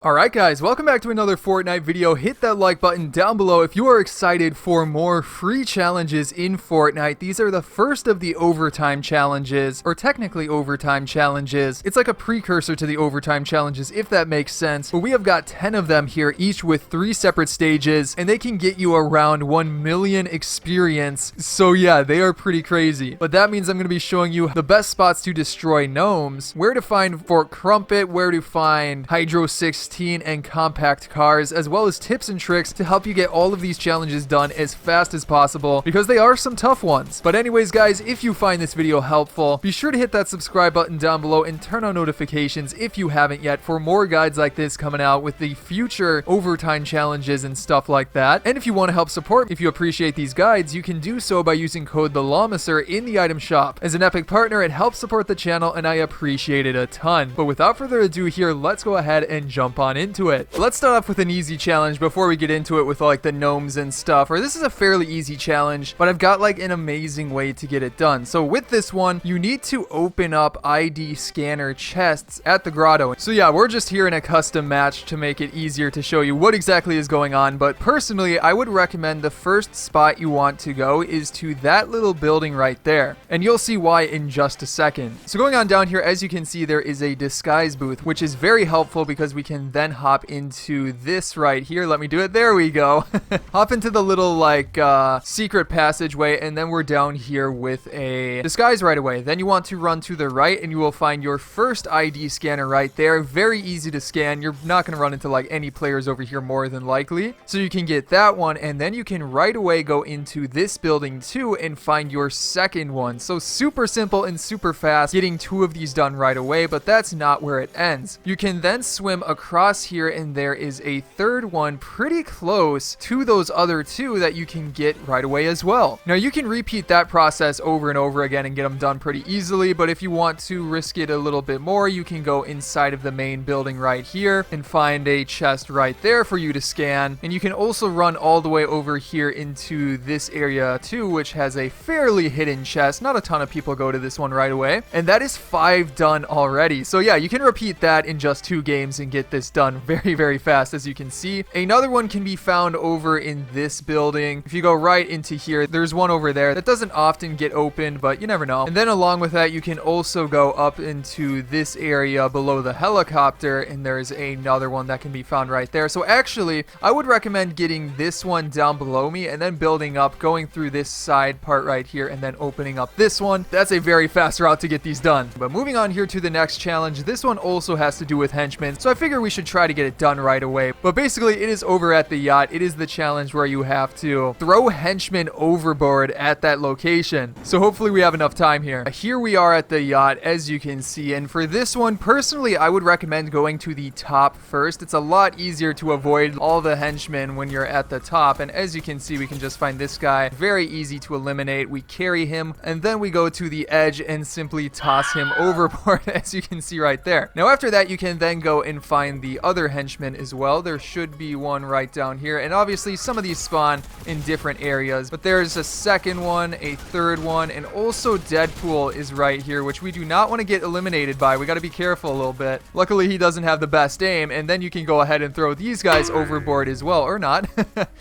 Alright guys, welcome back to another Fortnite video. Hit that like button down below if you are excited for more free challenges in Fortnite. These are the first of the overtime challenges, or technically overtime challenges. It's like a precursor to the overtime challenges, if that makes sense. But we have got 10 of them here, each with 3 separate stages, and they can get you around 1 million experience. So yeah, they are pretty crazy. But that means I'm going to be showing you the best spots to destroy gnomes, where to find Fort Crumpet, where to find Hydro 6 and compact cars, as well as tips and tricks to help you get all of these challenges done as fast as possible, because they are some tough ones. But anyways guys, if you find this video helpful, be sure to hit that subscribe button down below and turn on notifications if you haven't yet for more guides like this coming out with the future overtime challenges and stuff like that. And if you want to help support, if you appreciate these guides, you can do so by using code TheLlamaSir in the item shop. As an epic partner, it helps support the channel and I appreciate it a ton. But without further ado here, let's go ahead and jump on into it. Let's start off with an easy challenge before we get into it with like the gnomes and stuff. Or this is a fairly easy challenge, but I've got like an amazing way to get it done. So with this one, you need to open up ID scanner chests at the grotto. So yeah, we're just here in a custom match to make it easier to show you what exactly is going on. But personally, I would recommend the first spot you want to go is to that little building right there. And you'll see why in just a second. So going on down here, as you can see, there is a disguise booth, which is very helpful because we can then hop into this right here. Let me do it. There we go. Hop into the little like secret passageway, and then we're down here with a disguise right away. Then you want to run to the right and you will find your first ID scanner right there. Very easy to scan. You're not going to run into like any players over here more than likely. So you can get that one, and then you can right away go into this building too and find your second one. So super simple and super fast, getting 2 of these done right away, but that's not where it ends. You can then swim across here, and there is a third one pretty close to those other 2 that you can get right away as well. Now you can repeat that process over and over again and get them done pretty easily, but if you want to risk it a little bit more, you can go inside of the main building right here and find a chest right there for you to scan. And you can also run all the way over here into this area too, which has a fairly hidden chest. Not a ton of people go to this one right away, and that is 5 done already. So yeah, you can repeat that in just 2 games and get this done very fast, as you can see. Another one can be found over in this building. If you go right into here, there's one over there that doesn't often get opened, but you never know. And then along with that, you can also go up into this area below the helicopter, and there's another one that can be found right there. So actually, I would recommend getting this one down below me and then building up, going through this side part right here, and then opening up this one. That's a very fast route to get these done. But moving on here to the next challenge, this one also has to do with henchmen, so I figure we should try to get it done right away. But basically, it is over at the yacht. It is the challenge where you have to throw henchmen overboard at that location. So hopefully we have enough time here. Here we are at the yacht, as you can see, and for this one, personally, I would recommend going to the top first. It's a lot easier to avoid all the henchmen when you're at the top, and as you can see, we can just find this guy. Very easy to eliminate. We carry him, and then we go to the edge and simply toss him overboard, as you can see right there. Now after that, you can then go and find the other henchmen as well. There should be one right down here, and obviously some of these spawn in different areas, but there's a second one, a third one, and also Deadpool is right here, which we do not want to get eliminated by. We got to be careful a little bit. Luckily he doesn't have the best aim, and then you can go ahead and throw these guys overboard as well, or not.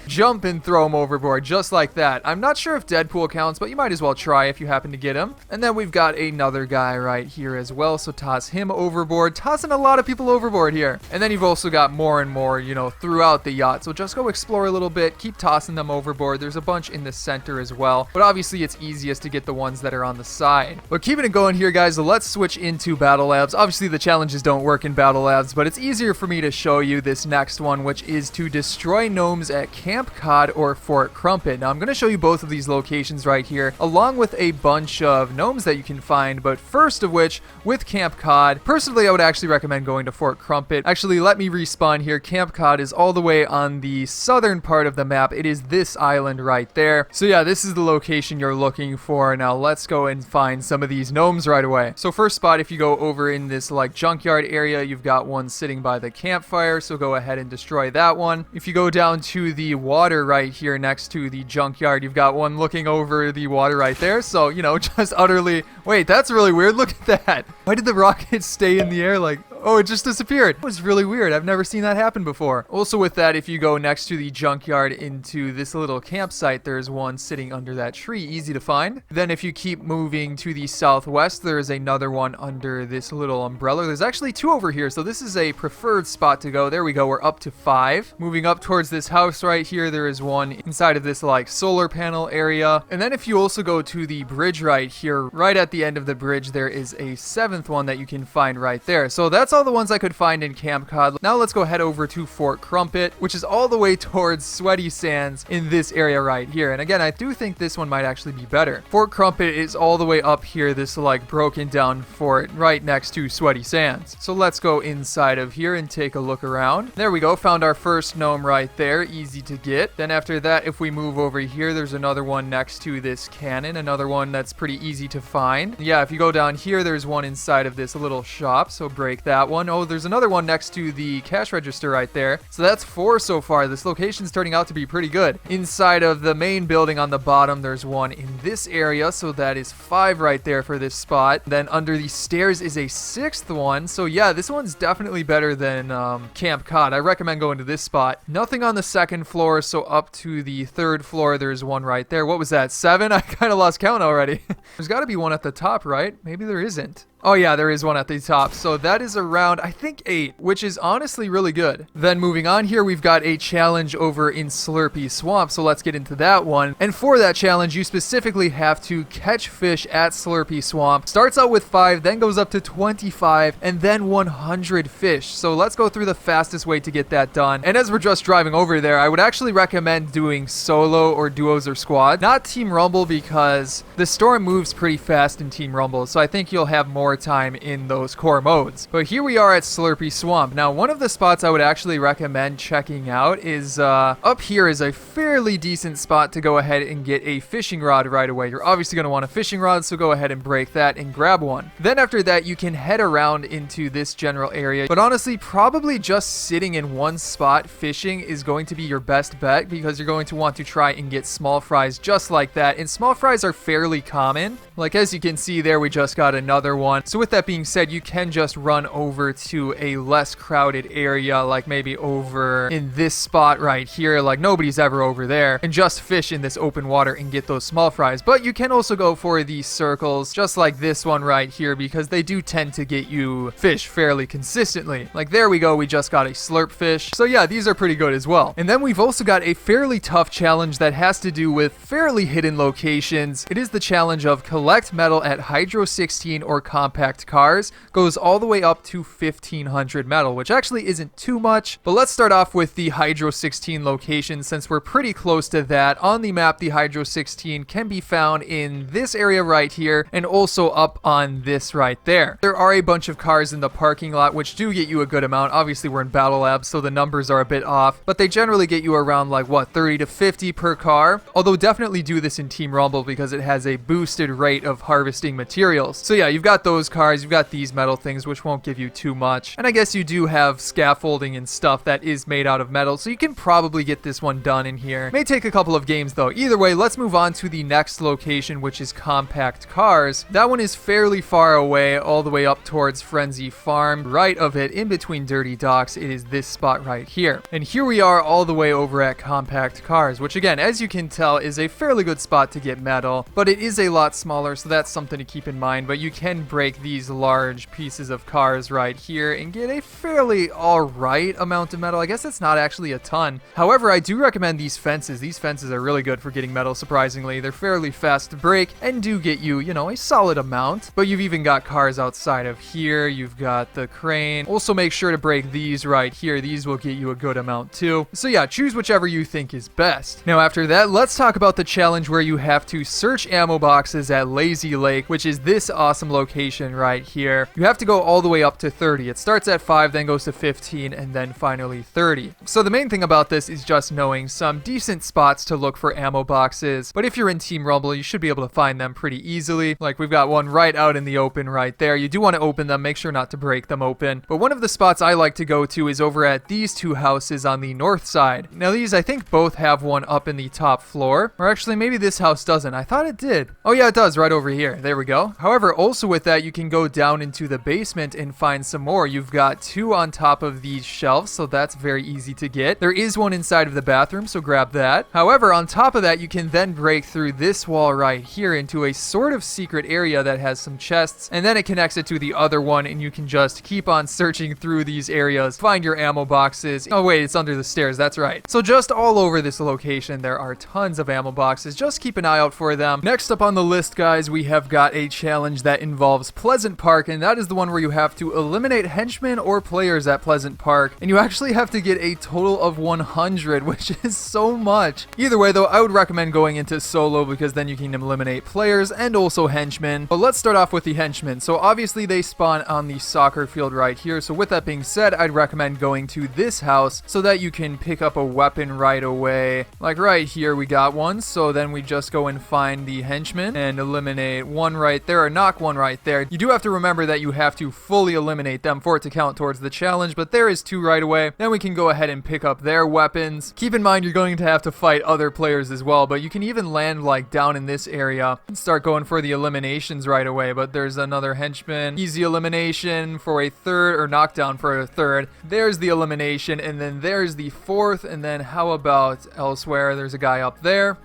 Jump and throw them overboard just like that. I'm not sure if Deadpool counts, but you might as well try if you happen to get him. And then we've got another guy right here as well, so toss him overboard. Tossing a lot of people overboard here. And then you've also got more and more, you know, throughout the yacht. So just go explore a little bit, keep tossing them overboard. There's a bunch in the center as well, but obviously it's easiest to get the ones that are on the side. But keeping it going here, guys, let's switch into Battle Labs. Obviously the challenges don't work in Battle Labs, but it's easier for me to show you this next one, which is to destroy gnomes at Camp Cod or Fort Crumpet. Now I'm going to show you both of these locations right here, along with a bunch of gnomes that you can find, but first of which, with Camp Cod, personally I would actually recommend going to Fort Crumpet. Actually, let me respawn here. Camp Cod is all the way on the southern part of the map. It is this island right there. So yeah, this is the location you're looking for. Now let's go and find some of these gnomes right away. So first spot, if you go over in this like junkyard area, you've got one sitting by the campfire, so go ahead and destroy that one. If you go down to the water right here next to the junkyard, you've got one looking over the water right there. So, you know, just utterly... Wait, that's really weird. Look at that. Why did the rocket stay in the air like... Oh, it just disappeared. It was really weird. I've never seen that happen before. Also with that, if you go next to the junkyard into this little campsite, there's one sitting under that tree, easy to find. Then if you keep moving to the southwest, there's another one under this little umbrella. There's actually 2 over here, so this is a preferred spot to go. There we go, we're up to 5. Moving up towards this house right here, there is one inside of this like solar panel area. And then if you also go to the bridge right here, right at the end of the bridge, there is a 7th one that you can find right there. So that's all the ones I could find in Camp Cod. Now let's go head over to Fort Crumpet, which is all the way towards Sweaty Sands in this area right here. And again, I do think this one might actually be better. Fort Crumpet is all the way up here, this like broken down fort right next to Sweaty Sands. So let's go inside of here and take a look around. There we go, found our first gnome right there, easy to get. Then after that, if we move over here, there's another one next to this cannon, another one that's pretty easy to find. Yeah, if you go down here, there's one inside of this little shop, so break that one. Oh, there's another one next to the cash register right there. So that's 4 so far. This location's turning out to be pretty good. Inside of the main building on the bottom, there's one in this area, so that is 5 right there for this spot. Then under the stairs is a 6th one, so yeah, this one's definitely better than Camp Cod. I recommend going to this spot. Nothing on the 2nd floor, so up to the 3rd floor, there's one right there. What was that, 7? I kind of lost count already. There's got to be one at the top, right? Maybe there isn't. Oh yeah, there is one at the top. So that is around, I think 8, which is honestly really good. Then moving on here, we've got a challenge over in Slurpy Swamp. So let's get into that one. And for that challenge, you specifically have to catch fish at Slurpy Swamp. Starts out with 5, then goes up to 25, and then 100 fish. So let's go through the fastest way to get that done. And as we're just driving over there, I would actually recommend doing solo or duos or squad, not Team Rumble, because the storm moves pretty fast in Team Rumble. So I think you'll have more time in those core modes. But here we are at Slurpy Swamp. Now, one of the spots I would actually recommend checking out is up here is a fairly decent spot to go ahead and get a fishing rod right away. You're obviously going to want a fishing rod, so go ahead and break that and grab one. Then after that, you can head around into this general area. But honestly, probably just sitting in one spot fishing is going to be your best bet, because you're going to want to try and get small fries just like that. And small fries are fairly common. Like as you can see there, we just got another one. So with that being said, you can just run over to a less crowded area, like maybe over in this spot right here, like nobody's ever over there, and just fish in this open water and get those small fries. But you can also go for these circles, just like this one right here, because they do tend to get you fish fairly consistently. Like there we go, we just got a slurp fish. So yeah, these are pretty good as well. And then we've also got a fairly tough challenge that has to do with fairly hidden locations. It is the challenge of collect metal at Hydro 16 or compact cars. Goes all the way up to 1500 metal, which actually isn't too much. But let's start off with the Hydro 16 location, since we're pretty close to that. On the map, the Hydro 16 can be found in this area right here, and also up on this right there. There are a bunch of cars in the parking lot, which do get you a good amount. Obviously, we're in Battle Lab, so the numbers are a bit off, but they generally get you around like, what, 30 to 50 per car? Although definitely do this in Team Rumble, because it has a boosted rate of harvesting materials. So yeah, you've got those cars, you've got these metal things, which won't give you too much. And I guess you do have scaffolding and stuff that is made out of metal, so you can probably get this one done in here. May take a couple of games though. Either way, let's move on to the next location, which is compact cars. That one is fairly far away, all the way up towards Frenzy Farm. Right of it, in between Dirty Docks, it is this spot right here. And here we are all the way over at compact cars, which again, as you can tell, is a fairly good spot to get metal, but it is a lot smaller, so that's something to keep in mind. But you can break these large pieces of cars right here and get a fairly alright amount of metal. I guess it's not actually a ton. However, I do recommend these fences. These fences are really good for getting metal, surprisingly. They're fairly fast to break and do get you, you know, a solid amount. But you've even got cars outside of here. You've got the crane. Also make sure to break these right here. These will get you a good amount too. So yeah, choose whichever you think is best. Now after that, let's talk about the challenge where you have to search ammo boxes at Lazy Lake, which is this awesome location right here. You have to go all the way up to 30. It starts at 5, then goes to 15, and then finally 30. So the main thing about this is just knowing some decent spots to look for ammo boxes. But if you're in Team Rumble, you should be able to find them pretty easily. Like we've got one right out in the open right there. You do want to open them, make sure not to break them open. But one of the spots I like to go to is over at these two houses on the north side. Now these, I think, both have one up in the top floor. Or actually, maybe this house doesn't. I thought it did. Oh yeah, it does, right over here. There we go. However, also with that, that, you can go down into the basement and find some more. You've got 2 on top of these shelves, so that's very easy to get. There is one inside of the bathroom, so grab that. However, on top of that, you can then break through this wall right here into a sort of secret area that has some chests, and then it connects it to the other one, and you can just keep on searching through these areas, find your ammo boxes. Oh wait, it's under the stairs, that's right. So just all over this location, there are tons of ammo boxes. Just keep an eye out for them. Next up on the list, guys, we have got a challenge that involves Pleasant Park, and that is the one where you have to eliminate henchmen or players at Pleasant Park, and you actually have to get a total of 100, which is so much. Either way though, I would recommend going into solo because then you can eliminate players and also henchmen. But let's start off with the henchmen. So obviously they spawn on the soccer field right here. So with that being said, I'd recommend going to this house so that you can pick up a weapon right away. Like right here, we got one. So then we just go and find the henchmen and eliminate one right there, or knock one right there. You do have to remember that you have to fully eliminate them for it to count towards the challenge, but there is 2 right away. Then we can go ahead and pick up their weapons. Keep in mind, you're going to have to fight other players as well, but you can even land like down in this area and start going for the eliminations right away. But there's another henchman, easy elimination for a third, or knockdown for a third. There's the elimination, and then there's the 4th, and then how about elsewhere? There's a guy up there.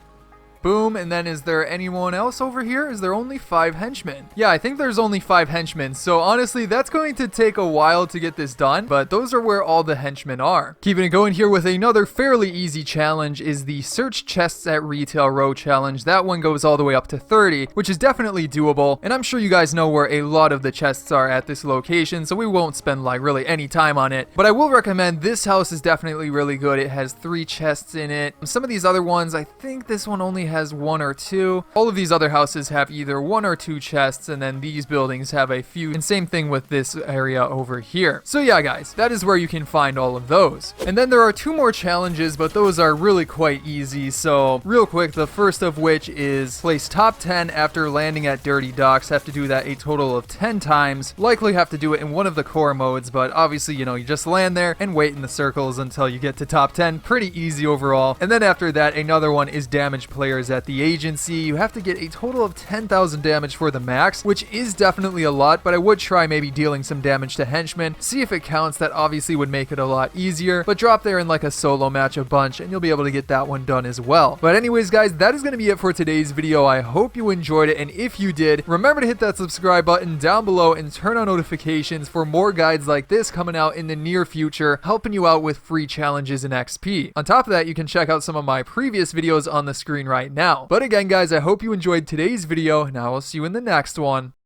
Boom, and then is there anyone else over here? Is there only 5 henchmen? Yeah, I think there's only 5 henchmen, so honestly, that's going to take a while to get this done, but those are where all the henchmen are. Keeping it going here with another fairly easy challenge is the Search Chests at Retail Row challenge. That one goes all the way up to 30, which is definitely doable, and I'm sure you guys know where a lot of the chests are at this location, so we won't spend like really any time on it. But I will recommend this house is definitely really good. It has 3 chests in it. Some of these other ones, I think this one only has 1 or 2. All of these other houses have either 1 or 2 chests, and then these buildings have a few, and same thing with this area over here. So yeah, guys, that is where you can find all of those. And then there are 2 more challenges, but those are really quite easy. So real quick, the first of which is place top 10 after landing at Dirty Docks. Have to do that a total of 10 times. Likely have to do it in one of the core modes, but obviously, you know, you just land there and wait in the circles until you get to top 10. Pretty easy overall. And then after that, another one is damage players at the agency. You have to get a total of 10,000 damage for the max, which is definitely a lot, but I would try maybe dealing some damage to henchmen. See if it counts. That obviously would make it a lot easier, but drop there in like a solo match a bunch and you'll be able to get that one done as well. But anyways, guys, that is going to be it for today's video. I hope you enjoyed it, and if you did, remember to hit that subscribe button down below and turn on notifications for more guides like this coming out in the near future, helping you out with free challenges and XP. On top of that, you can check out some of my previous videos on the screen right now. But again, guys, I hope you enjoyed today's video, and I will see you in the next one.